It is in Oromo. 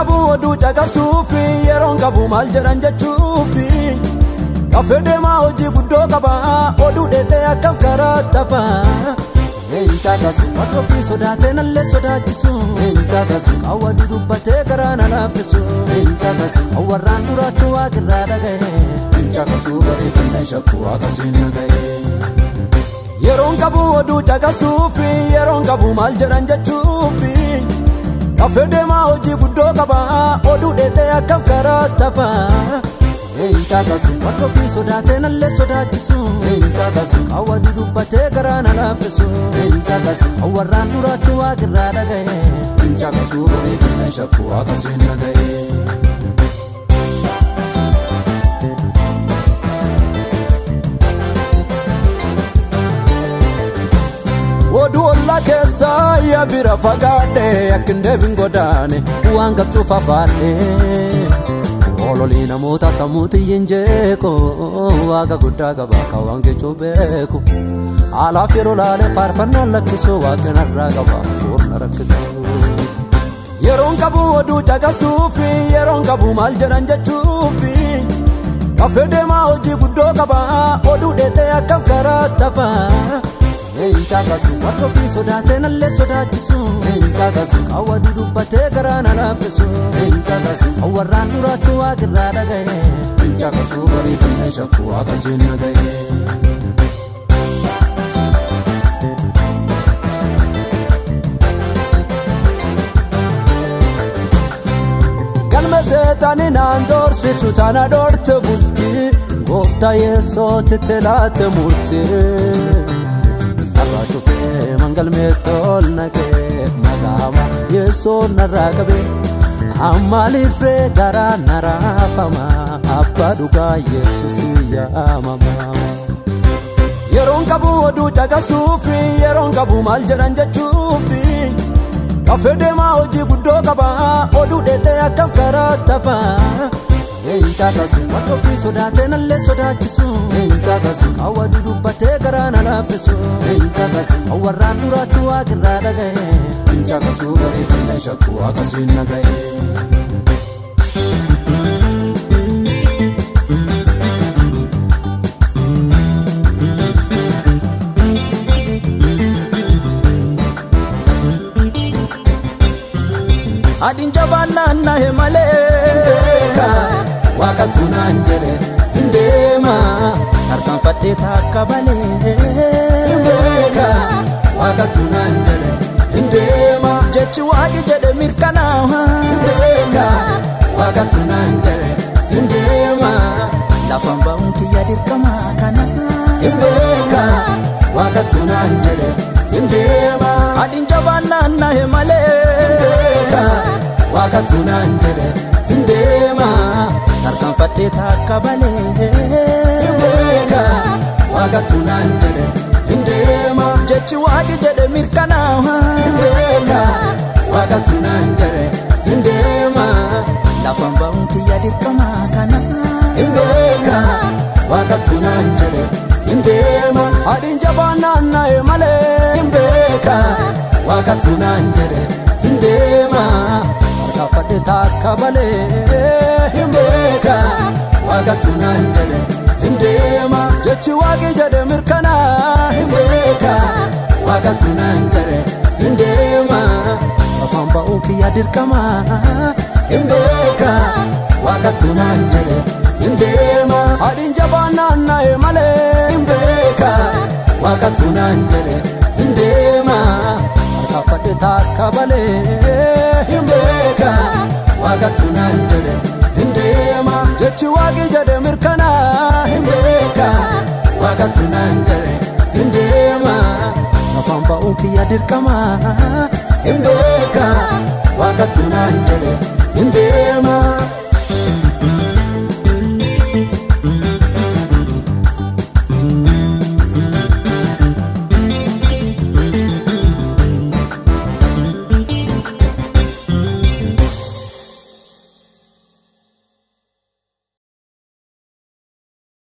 qabu oduu caqasuuf yeroon qabu maal jedhan jechuuf dafee deema hojii guddo qabaa oduu dheedhe akkam kharaatti hincaqasu bakka fi sodaatee nallee sodaachisu hincaqasu qawwa dudubbatee garaan alaafisu hincaqasu warraan duraatti waaqirraa dhagaye hincaqasu bareeffannaa shakkuu akkasiin dhagaye yeroon qabu oduu caqasuuf yeroon qabu maal jedhan jechuuf dafee deema hojii guddo qabaa oduu dheedhe akkam kharaatti hincaqasu bakka fi sodaatee nallee sodaachisu hincaqasu qawwa dudubbatee garaan alaafisu hincaqasu warraan duraatti waaqirraa dhagaye hincaqasu bareeffannaa shakkuu akkasiin dhagaye oduu ollaa keessaa yaa bira fagaadhe akkin deebin godaane waan qabcuuf afaadhe ololii namoota sammuutti hinjeeko waaqa guddaa qabaa ka waan jechuu beeku alaaf yeroo laalee faarfannaan lakkisu waaqa narraa qabaa fuurna rakkisu yeroon qabu oduu caqasuuf yeroon qabu maal jedhan jechuuf dafee deema hojii guddo qabaa oduu dheedhe akkam kharaatti hincaqasu bakka fi sodaatee nallee sodaachisu hincaqasu qawwa dudubbatee garaan alaafisu hincaqasu warraan duraatti waaqirraa dhagaye hincaqasu bareeffannaa shakkuu akkasiin dhagaye galma seexanii naan doorsisu tana dhoorte bulti gooftaa yeessootitti laate murtii mangal metol nage magama yeso naragabe amalifre gara narafama abaduga yesus ya mama yeroon qabu oduu caqasuuf yeroon qabu maal jedhan jechuuf dafee deema hojii guddo qabaa oduu dheedhe akkam kharaatti hincaqasu bakka fi sodaatee nallee sodaachisu hincaqasu qawwa dudubbatee garaan alaafisu hincaqasu warraan duraatti waaqirraa dhagaye hincaqasu bareeffannaa shakkuu akkasiin dhagaye adin jabannaan nahe malee waaqa tunaan jedhe hindeema harkaan fadhee takka balee waaqa tunaan jedhe hindeema jechi waaqi jedhe mirkanaawa waaqa tunaan jedhe hindeema lafaan ba'uun kiyya dirqama kana waaqa tunaan jedhe hindeema adin jabaannaan nahe malee waaqa tunaan jedhe hindeema harkaan fadhee takka balee waaqa tunaan jedhe hindeema jechi waaqi jedhe mirkanaawa waaqa tunaan jedhe hindeema lafaan ba'uun kiyya dirqama kana waaqa tunaan jedhe hindeema adin jabaannaan nahe malee waaqa tunaan jedhe hindeema harkaan fadhee takka balee waaqa tunaan jedhe hindeema jechi waaqi jedhe mirkanaawa waaqa tunaan jedhe hindeema lafaan ba'uun kiyya dirqama waaqa tunaan jedhe hindeema adin jabaannaan nahe malee waaqa tunaan jedhe hindeema harkaan fadhee takka balee waaqa tunaan jedhe hindeema jechi waaqi jedhe mirkanaawa waaqa tunaan jedhe hindeema lafaan ba'uun kiyya dirqama waaqa tunaan jedhe hindeema